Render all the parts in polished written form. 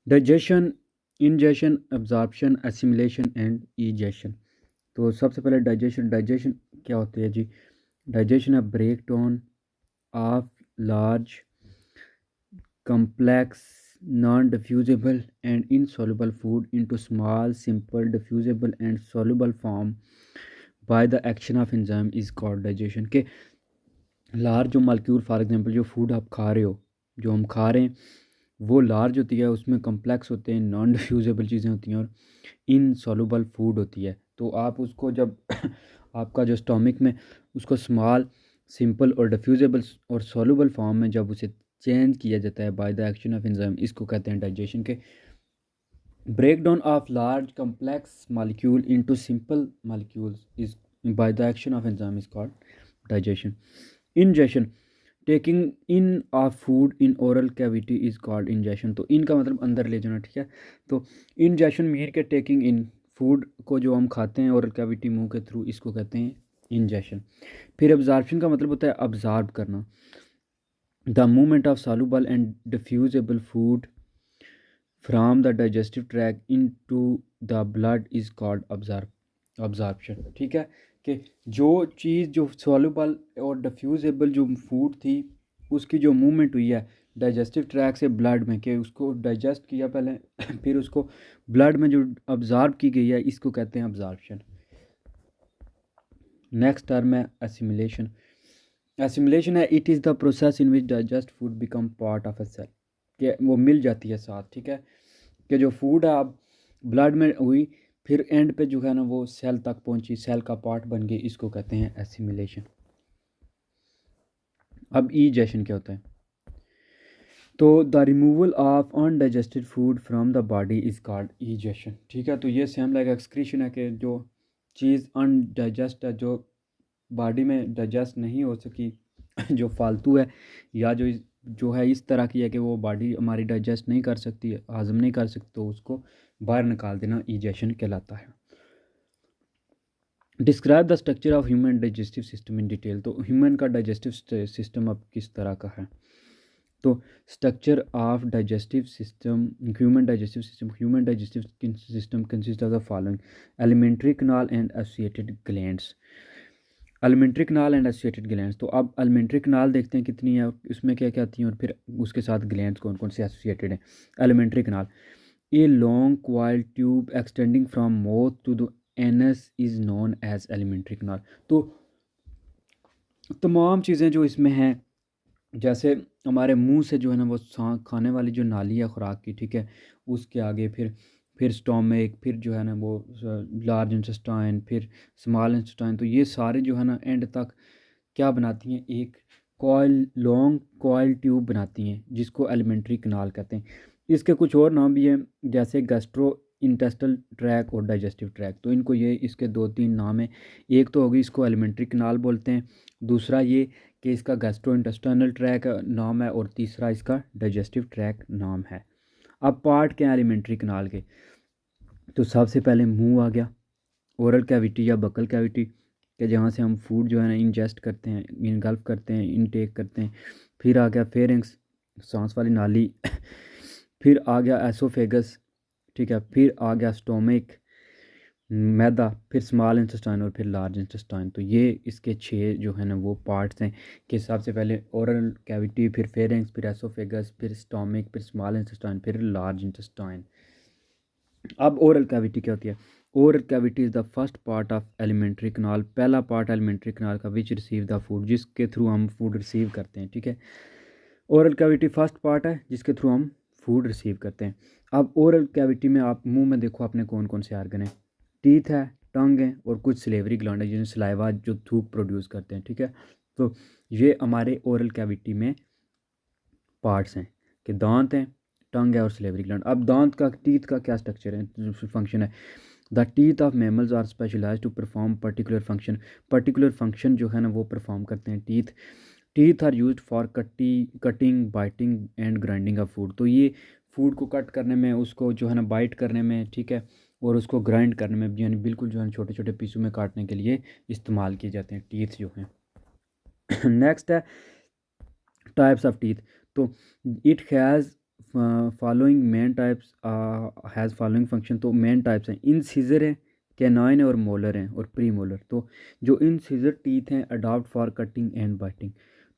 Digestion, ingestion, absorption, assimilation and egestion. तो सबसे पहले डाइजेशन। डाइजेशन क्या होती है जी? डाइजेशन है break down of large complex, non-diffusible and insoluble food into small, simple, diffusible and soluble form by the action of enzyme is called digestion। के large जो मालिक्यूल, फॉर एग्जांपल जो food आप खा रहे हो, जो हम खा रहे हैं वो लार्ज होती है, उसमें कम्प्लेक्स होते हैं, नॉन डिफ्यूजेबल चीज़ें होती हैं और इनसॉल्युबल फूड होती है। तो आप उसको जब आपका जो स्टोमिक में उसको स्मॉल, सिंपल और डिफ्यूजेबल और सॉल्युबल फॉर्म में जब उसे चेंज किया जाता है by the action of enzyme, इसको कहते हैं डाइजेशन। के break down of large complex molecule into simple molecules is by the action of enzyme is called digestion. Ingestion, taking in of food in oral cavity is called ingestion. तो इन का मतलब अंदर ले जाना, ठीक है। तो इंजेशन मीन के टेकिंग इन फूड को जो हम खाते हैं ओरल कैविटी मुंह के थ्रू, इसको कहते हैं इंजेशन। फिर एब्जॉर्प्शन का मतलब होता है अब्जॉर्ब करना। The movement of soluble and diffusible food from the digestive tract into the blood is called absorption, ठीक है। कि जो चीज़ जो सॉल्युबल और डिफ्यूजेबल जो फूड थी उसकी जो मूवमेंट हुई है डाइजेस्टिव ट्रैक से ब्लड में, कि उसको डाइजेस्ट किया पहले फिर उसको ब्लड में जो अब्जॉर्ब की गई है, इसको कहते हैं अब्जॉर्प्शन। नेक्स्ट टर्म है एसिमिलेशन। एसिमिलेशन है it is the process in which digest food become part of a cell, कि वो मिल जाती है साथ, ठीक है। कि जो फूड है अब ब्लड में हुई, फिर एंड पे जो है ना वो सेल तक पहुंची, सेल का पार्ट बन गई, इसको कहते हैं एसिमिलेशन। अब ईजेशन क्या होता है? तो the removal of undigested food from the body is called ईजेशन, ठीक है। तो ये सेम लाइक एक्सक्रीशन है कि जो चीज़ अनडाइजेस्ट है, जो बॉडी में डाइजेस्ट नहीं हो सकी जो फालतू है या जो है इस तरह की है कि वो बॉडी हमारी डाइजेस्ट नहीं कर सकती, हजम नहीं कर सकती, तो उसको बाहर निकाल देना ईजेशन कहलाता है। Describe the structure of human digestive system in detail. तो ह्यूमन का डाइजेस्टिव सिस्टम अब किस तरह का है? तो structure of digestive system, human digestive system consist of the following: elementary kanal and associated glands. Elementary kanal and associated glands. तो अब एलिमेंट्री कनाल देखते हैं कितनी है, उसमें क्या क्या आती हैं, और फिर उसके साथ ग्लैंड्स कौन कौन से एसोसिएटेड हैं। Alimentary canal, a long coil tube extending from mouth to the anus is known as alimentary canal. तो तमाम चीज़ें जो इसमें हैं, जैसे हमारे मुंह से जो है ना वो खाने वाली जो नाली है खुराक की, ठीक है, उसके आगे फिर स्टोमिक, फिर जो है ना वो लार्ज इंटेस्टाइन, फिर स्मॉल इंटेस्टाइन। तो ये सारे जो है ना एंड तक क्या बनाती हैं, एक कॉइल, लॉन्ग कॉइल ट्यूब बनाती हैं, जिसको एलिमेंट्री कनाल कहते हैं। इसके कुछ और नाम भी हैं, जैसे गैस्ट्रो इंटेस्टल ट्रैक और डाइजेस्टिव ट्रैक। तो इनको ये इसके दो तीन नाम हैं। एक तो होगी इसको एलिमेंट्री कनाल बोलते हैं, दूसरा ये कि इसका गैस्ट्रो इंटेस्टाइनल ट्रैक नाम है, और तीसरा इसका डाइजेस्टिव ट्रैक नाम है। अब पार्ट क्या है एलिमेंट्री कनाल के? तो सबसे पहले मुंह आ गया, ओरल कैविटी या बकल कैविटी, कि जहाँ से हम फूड जो है ना इंजेस्ट करते हैं, इनगल्फ करते हैं, इनटेक करते हैं। फिर आ गया फेरिंग्स, सांस वाली नाली फिर आ गया एसोफेगस, ठीक है। फिर आ गया स्टोमिक, मैदा, फिर स्मॉल इंटेस्टाइन और फिर लार्ज इंटेस्टाइन। तो ये इसके 6 जो है ना वो पार्ट्स हैं, कि सबसे पहले ओरल कैविटी, फिर फेरिंग्स, फिर एसोफेगस, फिर स्टोमिक, फिर स्मॉल इंटेस्टाइन, फिर लार्ज इंटेस्टाइन। अब ओरल कैविटी क्या होती है? Oral cavity is the first part of alimentary कनाल, पहला पार्ट एलिमेंट्री कनाल का विच रिसीव द फूड, जिसके थ्रू हम फूड रिसीव करते हैं, ठीक है। ओरल कैविटी फर्स्ट पार्ट है जिसके थ्रू हम फूड रिसीव करते हैं। अब ओरल कैविटी में आप मुंह में देखो अपने कौन कौन से आर्गन हैं। टीथ है, टंग है और कुछ सिलेवरी ग्लैंड है जिन्हें सलाइवा जो थूक प्रोड्यूस करते हैं, ठीक है। तो ये हमारे ओरल कैविटी में पार्ट्स हैं, कि दांत हैं, टंग है और सिलेवरी ग्लैंड। अब दांत का, टीथ का क्या स्ट्रक्चर है, फंक्शन है? The teeth of mammals are specialise to perform particular function. Particular function जो है ना वो परफॉर्म करते हैं teeth. Teeth are used for cutting, biting and grinding of food. तो ये फूड को कट करने में, उसको जो है ना बाइट करने में, ठीक है, और उसको ग्राइंड करने में, यानी बिल्कुल जो है छोटे छोटे पीसों में काटने के लिए इस्तेमाल किए जाते हैं टीथ जो हैं। नेक्स्ट है टाइप्स ऑफ टीथ। तो it has following main types has following function. तो मेन टाइप्स हैं, इंसिजर है, कैनाइन है और मोलर हैं और प्री मोलर। तो जो इंसिजर टीथ हैं adopt for cutting and biting,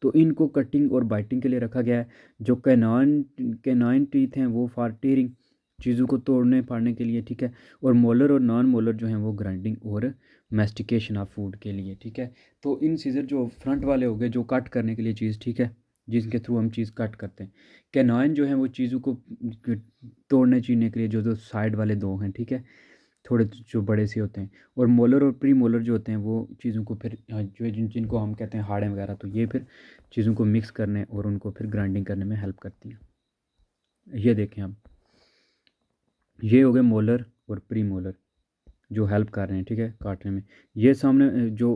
तो इनको कटिंग और बाइटिंग के लिए रखा गया है। जो कैनाइन कैनाइन टीथ हैं वो फॉर टीयरिंग, चीज़ों को तोड़ने फाड़ने के लिए, ठीक है। और मोलर और नॉन मोलर जो हैं वो ग्राइंडिंग और मैस्टिकेशन ऑफ फूड के लिए, ठीक है। तो इन सीजर जो फ्रंट वाले हो गए जो कट करने के लिए चीज़, ठीक है, जिनके थ्रू हम चीज़ कट करते हैं। कैनाइन जो है वो चीज़ों को तोड़ने चीरने के लिए जो जो साइड वाले दो हैं, ठीक है, थोड़े जो बड़े से होते हैं। और मोलर और प्री मोलर जो होते हैं वो चीज़ों को फिर जो जिनको हम कहते हैं हाड़ें वगैरह, तो ये फिर चीज़ों को मिक्स करने और उनको फिर ग्राइंडिंग करने में हेल्प करती हैं। ये देखें आप, ये हो गए मोलर और प्री मोलर जो हेल्प कर रहे हैं, ठीक है, काटने में। ये सामने जो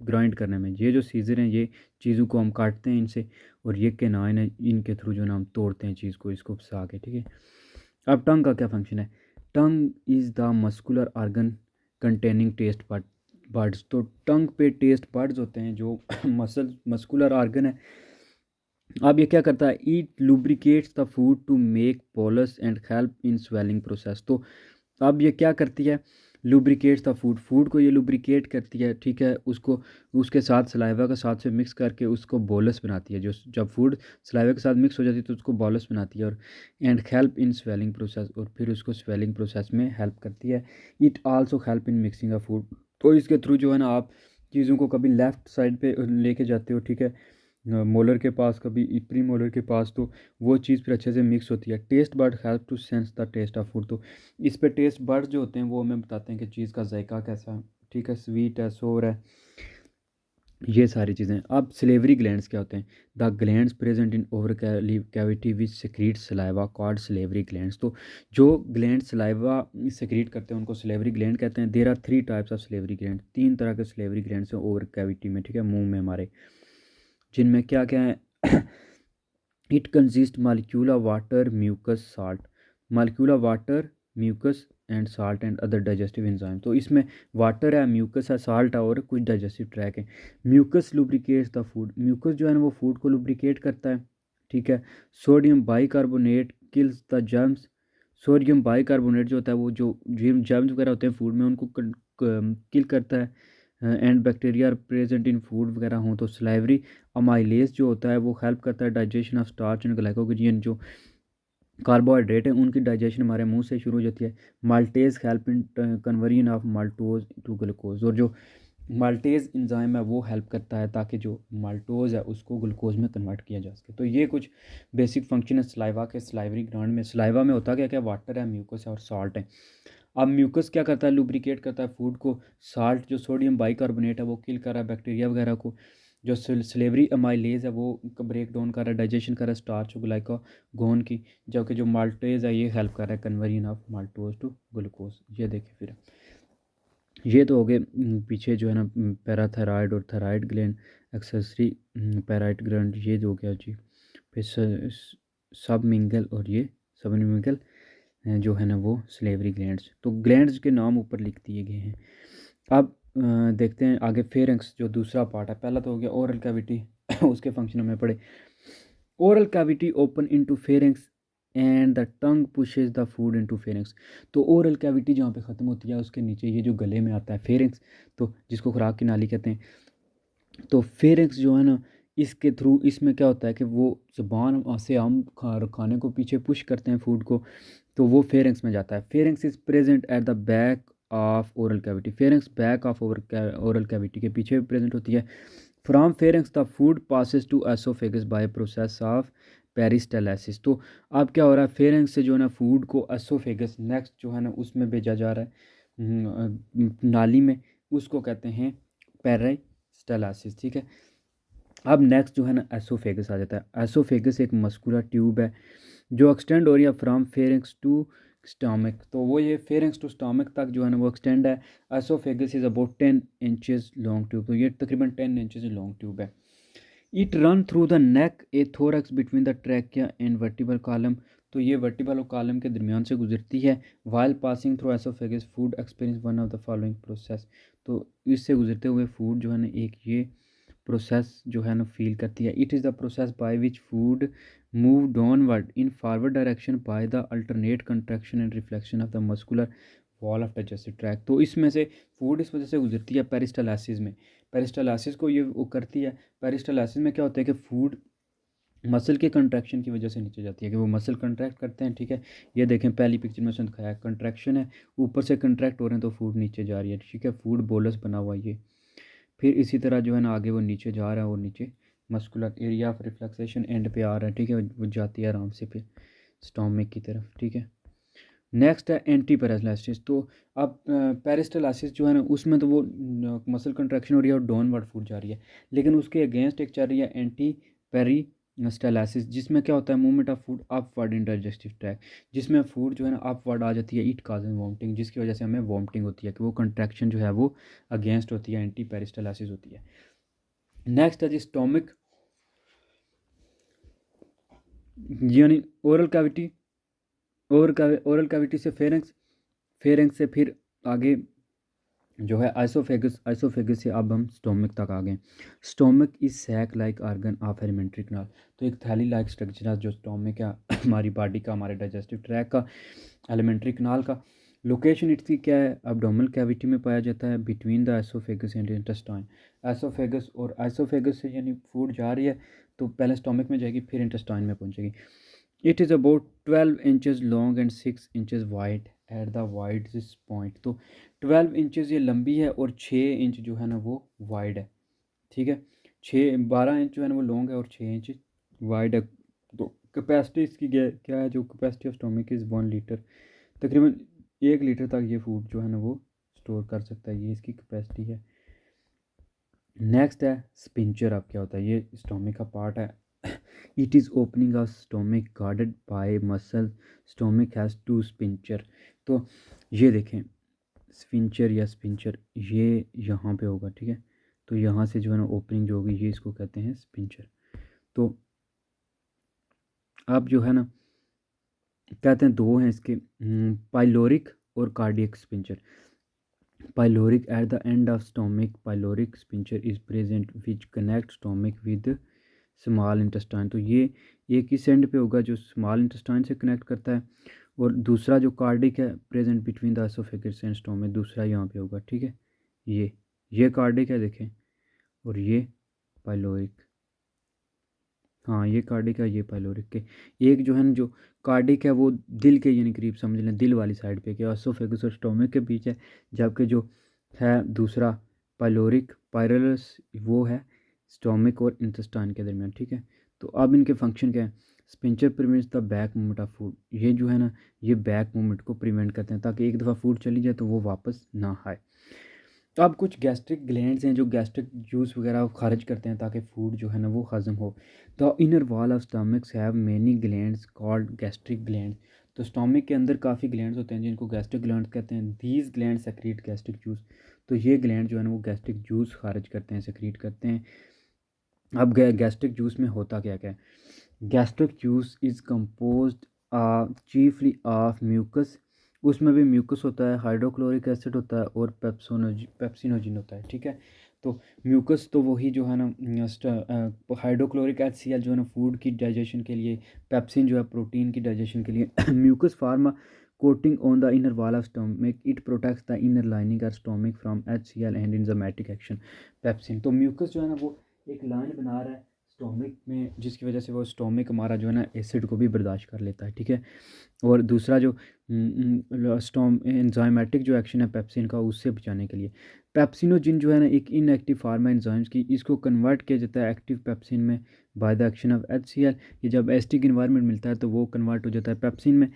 ग्राइंड करने में, ये जो सीज़र हैं ये चीज़ों को हम काटते हैं इनसे। और ये कैनाइन है, इनके थ्रू जो ना हम तोड़ते हैं चीज़ को, इसको फंसा के, ठीक है। अब टंग का क्या फंक्शन है? टंग is the muscular organ containing taste buds. तो टंग पे टेस्ट बर्ड्स होते हैं जो मस्कुलर ऑर्गन है। अब ये क्या करता है? It lubricates the food to make bolus and help in swallowing process. तो अब ये क्या करती है? लुब्रिकेट्स द फूड, फूड को ये लुब्रिकेट करती है, ठीक है, उसको उसके साथ सलाइवा के साथ से मिक्स करके उसको बोलस बनाती है। जो जब फूड सलाइवा के साथ मिक्स हो जाती है तो उसको बोलस बनाती है। और and help in swallowing process, और फिर उसको स्वेलिंग प्रोसेस में हेल्प करती है। It also help in mixing a food. तो इसके थ्रू जो है ना आप चीज़ों को कभी लेफ़्ट साइड पे लेके जाते हो, ठीक है, मोलर के पास, कभी प्री मोलर के पास, तो वो चीज़ फिर अच्छे से मिक्स होती है। Taste bud help to sense the taste of food. तो इस पे टेस्ट बर्ड जो होते हैं वो हमें बताते हैं कि चीज़ का जायका कैसा है, ठीक है, स्वीट है, सोर है, ये सारी चीज़ें। अब सिलेवरी ग्लैंड्स क्या होते हैं? The glands present in over cavity which secrete saliva called salivary glands. तो जो ग्लैंड सलाइवा सेक्रीट करते हैं उनको सिलेवरी ग्लैंड कहते हैं। There are 3 types of salivary gland, 3 तरह के सिलेवरी ग्लैंड्स हैं ओवर कैविटी में, ठीक है, मुंह में हमारे, जिनमें क्या क्या है? It consist molecular water mucus salt, molecular water mucus and salt and other digestive enzyme. तो इसमें वाटर है, म्यूकस है, साल्ट है और कुछ डाइजेस्टिव ट्रैक है। Mucus lubricates the food, mucus जो है ना वो फूड को लुब्रिकेट करता है, ठीक है। Sodium bicarbonate kills the germs, sodium bicarbonate जो होता है वो जो जर्म्स वगैरह होते हैं फूड में उनको किल करता है। And bacteria present in food वगैरह हों तो स्लाइवरी अमाइलेज जो होता है वो हेल्प करता है digestion of starch and glycogen, जो कार्बोहाइड्रेट है उनकी डाइजेशन हमारे मुंह से शुरू हो जाती है। Maltase help in conversion of maltose to glucose, और जो माल्टेज इंजाइम है वो हेल्प करता है ताकि जो माल्टोज है उसको ग्लूकोज में कन्वर्ट किया जा सके। तो ये कुछ बेसिक फंक्शन है सलाइवा के। सलाइवरी ग्लैंड में, सलाइवा में होता क्या क्या? वाटर है, म्यूकस है और सॉल्ट है। अब म्यूकस क्या करता है? लुब्रिकेट करता है फूड को। साल्ट जो सोडियम बाइकार्बोनेट है वो किल कर रहा है बैक्टीरिया वगैरह को। जो स्लेवरी अमाइलेज है वो ब्रेक डाउन कर रहा है, डाइजेशन कर रहा है स्टार्च ग्लाइकोगोन की। जबकि जो माल्टेज है ये हेल्प कर रहा है conversion of maltose to glucose. ये देखिए फिर ये तो हो गए पीछे जो है ना पैराथायराइड और थायराइड ग्लैंड, एक्सेसरी पैराइट ग्लैंड, ये जो हो गया जी। फिर सब मिंगल और ये सब मिंगल जो है ना वो स्लेवरी ग्लैंड्स। तो ग्लैंड्स के नाम ऊपर लिख दिए गए हैं। अब देखते हैं आगे फेरेंक्स जो दूसरा पार्ट है। पहला तो हो गया ओरल कैविटी उसके फंक्शन हमने पढ़े। Oral cavity open into pharynx and the tongue pushes the food into pharynx. तो ओरल कैविटी जहाँ पे ख़त्म होती है उसके नीचे ये जो गले में आता है फेरेंक्स, तो जिसको खुराक की नाली कहते हैं। तो फेरेंक्स जो है ना इसके थ्रू, इसमें क्या होता है कि वो ज़ुबान से हम खाने को पीछे पुश करते हैं फूड को, तो वो फेरेंक्स में जाता है। Pharynx is present at the back of oral cavity, pharynx back of oral cavity के पीछे प्रेजेंट होती है। From pharynx the food passes to oesophagus by process of peristalsis. तो अब क्या हो रहा है? फेरेंक्स से जो है ना फूड को एसोफेगस नेक्स्ट जो है ना उसमें भेजा जा रहा है, नाली में, उसको कहते हैं पेरिस्टालसिस, ठीक है। अब नेक्स्ट जो है ना एसोफेगस आ जाता है। एसोफेगस एक मस्कुलर ट्यूब है जो एक्सटेंड हो रही है फ्रॉम फेरिंग्स टू स्टमक। तो वो ये फेरिंग्स टू स्टमक तक जो है ना वो एक्सटेंड है। Oesophagus is about 10 inches long tube, तो ये तकरीबन 10 इंचेस लॉन्ग ट्यूब है। It run through the neck a thorax between the trachea and vertebral column. तो ये वर्टिबल और कॉलम के दरमियान से गुजरती है। While passing through oesophagus food experience one of the following process. तो इससे गुजरते हुए फूड जो है ना एक ये प्रोसेस जो है ना फ़ील करती है। It is the process by which food move downward in forward direction by the alternate contraction and reflection of the muscular wall of digestive tract. तो इसमें से फूड इस वजह से गुजरती है पेरिस्टालसिस में। पेरिस्टालसिस को ये वो करती है। पेरिस्टालसिस में क्या होता है कि फूड मसल के कंट्रैक्शन की वजह से नीचे जाती है, कि वो मसल कंट्रैक्ट करते हैं, ठीक है। ये देखें पहली पिक्चर में उसने दिखाया है, कंट्रैक्शन है, ऊपर से कंट्रैक्ट हो रहे हैं तो फूड नीचे जा रही है, ठीक है। फूड बोलस बना हुआ है ये। फिर इसी तरह जो है ना आगे वो नीचे जा रहा है और नीचे मस्कुलर एरिया ऑफ रिफ्लेक्सेशन एंड पे आ रहा है, ठीक है। वो जाती है आराम से फिर स्टोमिक की तरफ, ठीक है। नेक्स्ट है एंटी पैरालिसिस। तो अब पेरिस्टालसिस जो है ना उसमें तो वो मसल कंट्रैक्शन हो रही है और डाउनवर्ड फूड जा रही है, लेकिन उसके अगेंस्ट एक चल रही है एंटी पेरिस्टालसिस, जिसमें क्या होता है movement of food upward in digestive tract, जिसमें फूड जो है ना अपवर्ड आ जाती है, इट काजेज वॉमिटिंग, जिसकी वजह से हमें वॉमिटिंग होती है, कि वो कंट्रैक्शन जो है वो अगेंस्ट होती है, एंटी पेरिस्टालसिस होती है। नेक्स्ट है जी स्टोमिक, यानी ओरल कैविटी, ओरल कैविटी से फेरेंक्स, फेरेंक्स से फिर आगे जो है आइसोफेगस, आइसोफेगस से अब हम स्टोमिक तक आ गए। Stomach is sac like organ of alimentary canal. तो एक थैली लाइक स्ट्रक्चर है जो स्टोमिक है हमारी बॉडी का, हमारे डाइजेस्टिव ट्रैक का, एलिमेंट्री कनाल का। लोकेशन इसकी क्या है, अब्डोमिनल कैविटी में पाया जाता है, बिटवीन द आइसोफेगस एंड इंटेस्टाइन। आइसोफेगस और आइसोफेगस से यानी फूड जा रही है तो पहले स्टोमिक में जाएगी फिर इंटेस्टाइन में पहुंचेगी। It is about 12 inches long and 6 inches wide at the widest point. तो 12 इंचज़ ये लंबी है और 6 इंच जो है ना वो वाइड है, ठीक है। 12 इंच जो है ना वो लॉन्ग है और 6 इंच वाइड है। तो कैपेसिटी इसकी क्या है, जो capacity of stomach is 1 litre, तकरीबन 1 लीटर तक ये फूड जो है ना वो स्टोर कर सकता है, ये इसकी कैपेसिटी है। नेक्स्ट है स्पिंचर। अब क्या होता है, ये स्टोमिक का पार्ट है। It is opening of stomach guarded by muscle, stomach has 2 sphincter. तो ये देखें स्पिंचर या स्पिंचर ये यहाँ पे होगा, ठीक है। तो यहाँ से जो है ना ओपनिंग जो होगी ये इसको कहते हैं स्पिंचर। तो आप जो है ना कहते हैं दो हैं इसके, पाइलोरिक और cardiac sphincter. Pyloric at the end of stomach, pyloric sphincter is present which connect stomach with small intestine. तो ये एक इस एंड पे होगा जो स्मॉल इंटेस्टाइन से कनेक्ट करता है, और दूसरा जो कार्डिक है present between the oesophagus and stomach, दूसरा यहाँ पे होगा, ठीक है। ये कार्डिक है देखें, और ये पाइलोरिक। हाँ ये कार्डिक है, ये पाइलोरिक के। एक जो है ना जो कार्डिक है वो दिल के यानी करीब समझ लें, दिल वाली साइड पे, कि एसोफेगस और स्टोमिक के बीच है, जबकि जो है दूसरा पाइलोरिक पायरलस वो है स्टोमिक और इंटेस्टाइन के दरमियान, ठीक है। तो अब इनके फंक्शन क्या है, sphincter prevents the back movement of food. ये जो है ना ये बैक मूवमेंट को प्रिवेंट करते हैं, ताकि एक दफ़ा फूड चली जाए तो वो वापस ना आए। तो अब कुछ गैस्ट्रिक ग्लैंड्स हैं जो गैस्ट्रिक जूस वगैरह खारिज करते हैं ताकि फूड जो है ना वो हज़म हो। The inner wall of stomachs have many glands called gastric gland. तो स्टमक के अंदर काफ़ी ग्लैंड्स होते हैं जिनको गैस्ट्रिक ग्लैंड्स कहते हैं। These gland secrete gastric juice. तो ये ग्लैंड जो है ना वो गैस्ट्रिक जूस खारिज करते हैं, सेक्रीट करते हैं। अब गैस्ट्रिक जूस में होता क्या क्या है, gastric juice is compose chiefly of mucus. उसमें भी म्यूकस होता है, हाइड्रोक्लोरिक एसिड होता है और पेप्सिनोजिन होता है, ठीक है। तो म्यूकस तो वही जो है ना हाइड्रोक्लोरिक HCl जो है ना फूड की डाइजेशन के लिए, पेप्सिन जो है प्रोटीन की डाइजेशन के लिए। Mucus forms a coating on the inner wall of stomach, it protects the inner lining of stomach from HCl and enzymatic action pepsin. तो म्यूकस जो है ना वो एक लाइन बना रहा है स्टोमिक में, जिसकी वजह से वो स्टोमिक हमारा जो है ना एसिड को भी बर्दाश्त कर लेता है, ठीक है। और दूसरा जो स्टोम एंजाइमेटिक जो एक्शन है पेप्सिन का, उससे बचाने के लिए पेप्सिनोजिन जो है ना एक इनएक्टिव फार्म है एंजाइम्स की, इसको कन्वर्ट किया जाता है एक्टिव पेप्सिन में bye the action of HCl। ये जब एसिडिक इन्वायरमेंट मिलता है तो वो कन्वर्ट हो जाता है पेप्सिन में।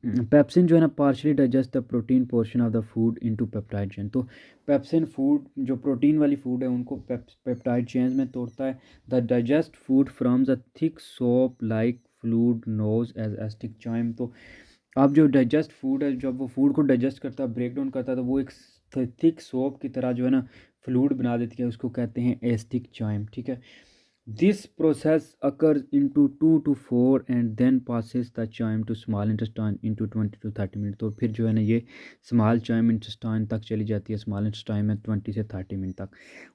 पेप्सिन जो है ना partially digest the protein portion of the food into peptide chain. तो पेप्सिन फूड जो प्रोटीन वाली फूड है उनको पेप्टाइड चेन्स में तोड़ता है। The digest food from the thick soup like fluid known as acidic chyme. तो आप जो डाइजेस्ट फूड है, जब वो फूड को डाइजेस्ट करता है, ब्रेक डाउन करता है, तो वो एक थिक सोप की तरह जो है ना फ्लूड बना देती है, उसको कहते हैं एस्टिक चाइम, ठीक है। This process occurs into 2 to 4 and then passes the chyme to small intestine into 20 to 30 minute. तो फिर जो है ना ये स्मॉल चाइम इंटेस्टाइन तक चली जाती है, स्मॉल इंटेस्टाइन में 20 से 30 मिनट तक।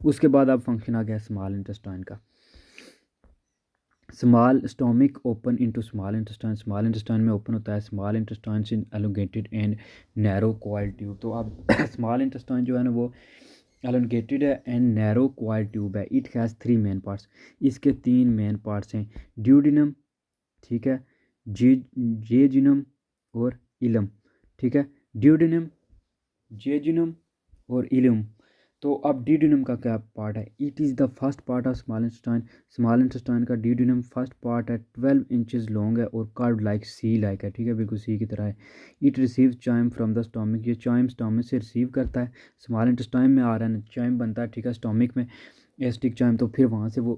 उसके बाद अब फंक्शन आ गया स्मॉल इंटेस्टाइन का। Small stomach open into small intestine में ओपन होता है, small intestine in elongated and narrow coil tube. तो अब स्मॉल इंटेस्टाइन जो है ना वो एलोंगेटेड है एंड नैरो कॉइल ट्यूब है। इट हैज़ 3 मेन पार्ट्स, इसके 3 मेन पार्ट्स हैं, ड्यूडिनम, ठीक है, जे जेजिनम और इलम, ठीक है, ड्यूडिनम, जेजिनम और इलम। तो अब ड्यूडिनम का क्या पार्ट है? It is the first part of small intestine का ड्यूडिनम फर्स्ट पार्ट है, 12 इंचज़ लॉन्ग है और कर्व लाइक सी लाइक है, ठीक है, बिल्कुल सी की तरह है। It receive chyme from the stomach, ये चाइम स्टोमिक से रिसीव करता है, स्मॉल इंटेस्टाइन में आ रहा है चाइम बनता है, ठीक है, स्टोमिक में एस्टिक चाइम, तो फिर वहाँ से वो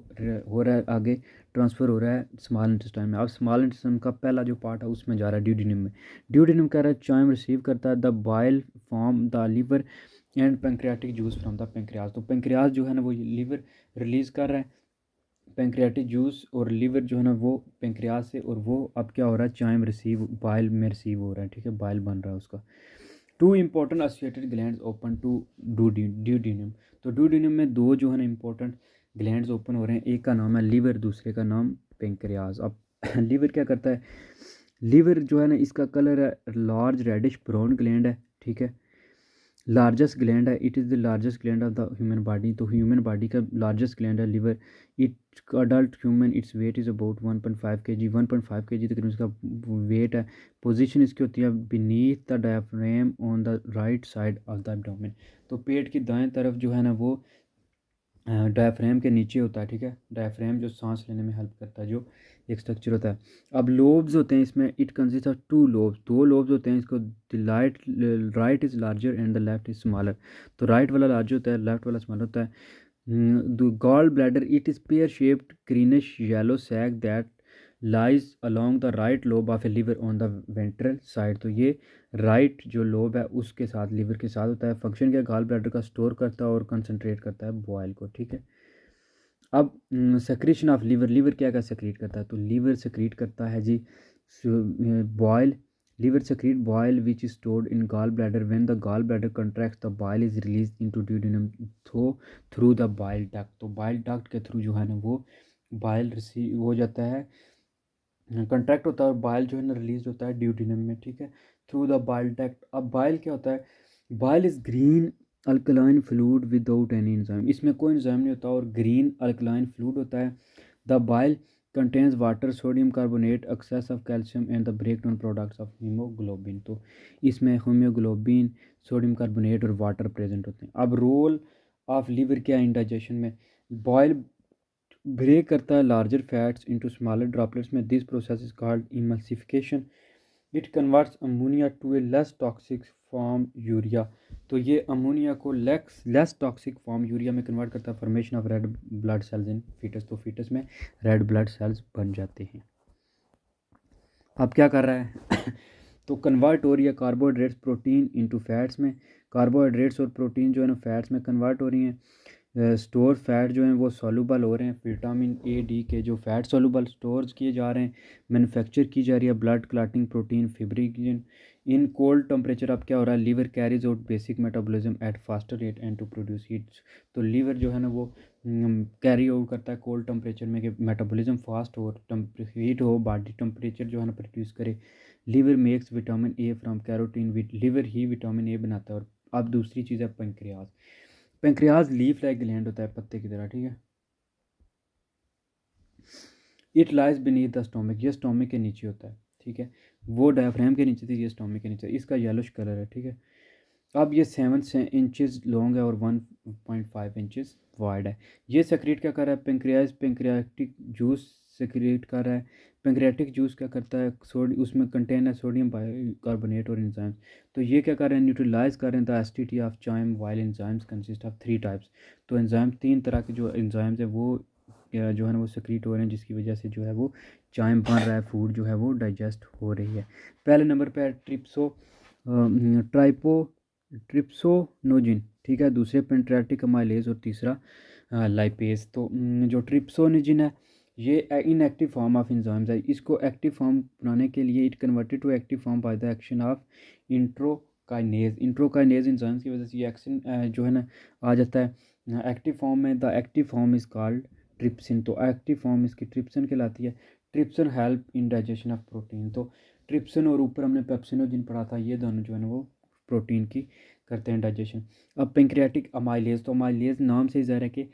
हो रहा है आगे ट्रांसफ़र हो रहा है स्मॉल इंटेस्टाइन में। अब स्मॉल इंटेस्टाइन का पहला जो पार्ट है उसमें जा रहा है ड्यूडिनम में। ड्यूडिनम कह रहा है चाइम रिसीव करता है the bile from the liver and pancreatic juice from the pancreas. तो पेंक्रियाज जो है ना वो लीवर रिलीज़ कर रहा है पेंक्रियाटिक जूस, और लीवर जो है ना वो पेंक्रियाज से, और वो अब क्या हो रहा है चाइम रिसीव बाइल में रिसीव हो रहा है, ठीक है, बाइल बन रहा है उसका। Two important associated glands open to duodenum. तो ड्यूडिनम में दो जो है ना इंपॉर्टेंट ग्लैंड्स ओपन हो रहे हैं, एक का नाम है लीवर, दूसरे का नाम पेंक्रियाज। अब लीवर क्या करता है? लीवर जो है ना इसका कलर है लार्ज रेडिश ब्राउन ग्लैंड है, ठीक है, लार्जेस्ट ग्लैंड है, it is the largest gland of the human body. तो ह्यूमन बॉडी का लार्जेस्ट ग्लैंड है liver. It adult human its weight is about 1.5 kg, 1.5 kg तकरीबन इसका वेट है। पोजीशन इसकी होती है beneath the diaphragm on the right side of the abdomen. तो पेट की दाएं तरफ जो है ना वो डायफ्राम के नीचे होता है, ठीक है, डायफ्राम जो सांस लेने में हेल्प करता है, जो एक स्ट्रक्चर होता है। अब लोब्स होते हैं इसमें, it consist of 2 lobes, 2 lobes होते हैं इसको, right is larger and the left is smaller. तो राइट वाला लार्जर होता है, लेफ्ट वाला स्मॉलर होता है। Gall bladder it is pear shaped greenish yellow sac that lies along the right lobe of a liver on the ventral side. तो ये right जो लोब है उसके साथ, लिवर के साथ होता है। फंक्शन क्या, गॉल ब्लैडर का स्टोर करता है और कंसनट्रेट करता है बॉयल को, ठीक है। अब सेक्रेशन ऑफ लीवर, लीवर क्या क्या सेक्रेट करता है? तो लीवर सेक्रेट करता है जी boil, liver secrete bile which is stored in gallbladder. When the gallbladder contracts, the bile is released into duodenum through the bile duct। तो bile duct के through जो है ना वो bile रिसीव हो जाता है, कंट्रैक्ट होता है और बाइल जो है ना रिलीज होता है ड्यूडिनम में, ठीक है, थ्रू द बाइल डक्ट। अब बाइल क्या होता है? Bile is green alkaline fluid without any enzyme, इसमें कोई एंजाइम नहीं होता और ग्रीन अल्कलाइन फ्लूइड होता है। The bile contains water, sodium carbonate, excess of calcium and the break down products of haemoglobin. तो इसमें हीमोग्लोबिन, सोडियम कार्बोनेट और वाटर प्रेजेंट होते हैं। अब रोल ऑफ लीवर क्या है इंडाइजेशन में? बॉयल ब्रेक करता है larger fats into smaller droplets में। This process is called emulsification. It converts ammonia to a less toxic form urea. तो ये अमोनिया को लेस टॉक्सिक फॉर्म यूरिया में कन्वर्ट करता है। Formation of red blood cells in foetus, तो foetus में red blood cells बन जाते हैं। अब क्या कर रहा है? तो कन्वर्ट हो रही है कार्बोहाइड्रेट्स प्रोटीन इनटू फैट्स में। कार्बोहाइड्रेट्स और प्रोटीन जो है ना फैट्स में कन्वर्ट हो रही हैं। स्टोर फैट जो हैं वो सॉल्युबल हो रहे हैं, विटामिन ए डी के जो फैट सॉल्युबल स्टोर्स किए जा रहे हैं, मैन्युफैक्चर की जा रही है blood clotting protein fibrillin in cold temperature. अब क्या हो रहा है? Liver carries out basic metabolism at faster rate and to produce heat. तो लीवर जो है ना वो कैरी आउट करता है कोल्ड टेम्परेचर में कि मेटाबॉलिज्म फास्ट हो, हीट हो, बॉडी टेम्परेचर जो है ना प्रोड्यूस करे। Liver makes vitamin A from carotene, liver ही विटामिन ए बनाता है। और अब दूसरी चीज़ है pancreas. Pancreas leaf like gland होता है पत्ते की तरह, ठीक है। It lies beneath the stomach, ये स्टोमिक के नीचे होता है, ठीक है, वो डायफ्राम के नीचे थी, ये स्टोमिक के नीचे। इसका येलोश कलर है, ठीक है। अब ये 7 इंचज़ लॉन्ग है और 1.5 इंचज़ वाइड है। ये सेक्रेट क्या कर रहा है? पेंक्रियाज पेंक्रियाटिक जूस सेक्रेट कर रहा है। पेंक्रियाटिक जूस क्या करता है? उसमें कंटेन है सोडियम कार्बोनेट और एंजाइम्स। तो ये क्या कर रहे हैं? न्यूट्रलाइज कर रहे हैं the acidity of chyme while enzymes consist of 3 types. तो एंजाइम 3 तरह के जो एंजाइम्स है वो जो है ना वो सेक्रेट हो रहे हैं, जिसकी वजह से जो है वो चाइम बन रहा है, फूड जो है वो डाइजेस्ट हो रही है। पहले नंबर पे है ट्राइपो ट्रिप्सोनोजिन, ठीक है, दूसरे पेंट्रेटिक अमाइलेज और तीसरा लाइपेज। तो जो ट्रिप्सोनिजिन है ये इनएक्टिव फॉर्म ऑफ एंजाइम्स है। इसको एक्टिव फॉर्म बनाने के लिए it converted to active form by the action of enterokinase enzymes की वजह से ये एक्शन जो है ना आ जाता है एक्टिव फॉर्म में। The active form is called trypsin. तो एक्टिव फॉर्म इसकी ट्रिप्सिन कहलाती है। Trypsin help in digestion of protein. तो ट्रिप्सिन और ऊपर हमने पेप्सिनोजिन पढ़ा था, ये दोनों जो है ना वो प्रोटीन की करते हैं डाइजेशन। अब पेंक्रियाटिक अमाइलेज, तो अमाइलेज नाम से ही ज़ाहिर है कि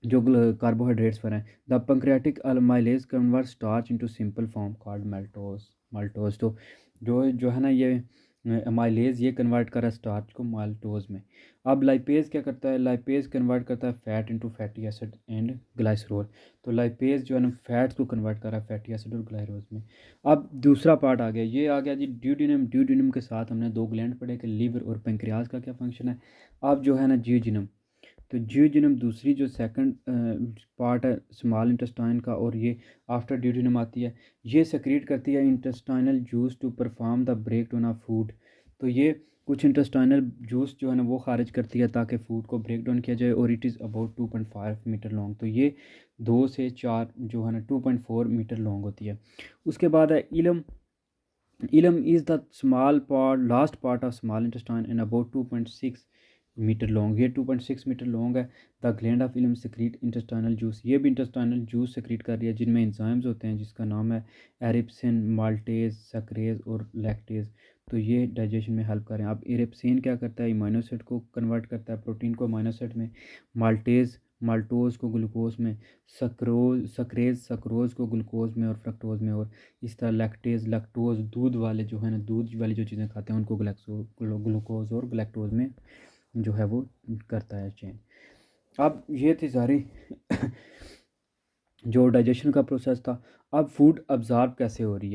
जो कार्बोहाइड्रेट्स पर हैं। The pancreatic amylase convert starch into simple form called maltose. तो जो है ना ये अमाइलेज ये कन्वर्ट कर रहा है स्टार्च को माल्टोज में। अब लाइपेज क्या करता है, लाइपेज कन्वर्ट करता है fat into fatty acid and glycerol. तो लाइपेज जो है ना फैट्स को कन्वर्ट कर रहा है फैटी एसिड और ग्लाइरोज में। अब दूसरा पार्ट आ गया, ये आ गया जी ड्यूडेनम। ड्यूडेनम के साथ हमने दो ग्लैंड पढ़े कि लीवर और पेंक्रियाज का क्या फंक्शन है। अब जो है ना जियोजिनम, तो जियोजिनम दूसरी जो सेकंड पार्ट है स्मॉल इंटेस्टाइन का, और ये आफ्टर ड्यूडेनम आती है। ये सेक्रेट करती है intestinal juice to perform the break down of food. तो ये कुछ इंटेस्टाइनल जूस जो है ना वो खारिज करती है ताकि फ़ूड को ब्रेक डाउन किया जाए। और it is about 2.5 metre long. तो ये 2 से 4 जो है ना 2.4 मीटर लॉन्ग होती है। उसके बाद है ileum. Ileum is the small part last part of small intestine and about 2.6 metre long. ये 2.6 मीटर लॉन्ग है। The gland of ileum secrete intestinal juice. ये भी इंटेस्टाइनल जूस सेक्रीट कर रही है जिनमें एंजाइम्स होते हैं जिसका नाम है एरिप्सिन, माल्टेज, सक्रेज और लैक्टेज। तो ये डाइजेशन में हेल्प कर रहे हैं। अब एरिप्सिन क्या करता है, अमीनो एसिड को कन्वर्ट करता है प्रोटीन को अमीनो एसिड में। माल्टेज माल्टोज को ग्लूकोज में। सक्रेज सक्रोज को ग्लूकोज में और फ्रक्टोज में। और इस तरह लैक्टेज लैक्टोज दूध वाले जो है ना दूध वाली जो चीज़ें खाते हैं उनको ग्लूकोज और ग्लैक्टोज में जो है वो करता है चेंज। अब ये थी सारी जो डाइजेशन का प्रोसेस था। अब फूड अब्ज़ॉर्ब कैसे हो रही है।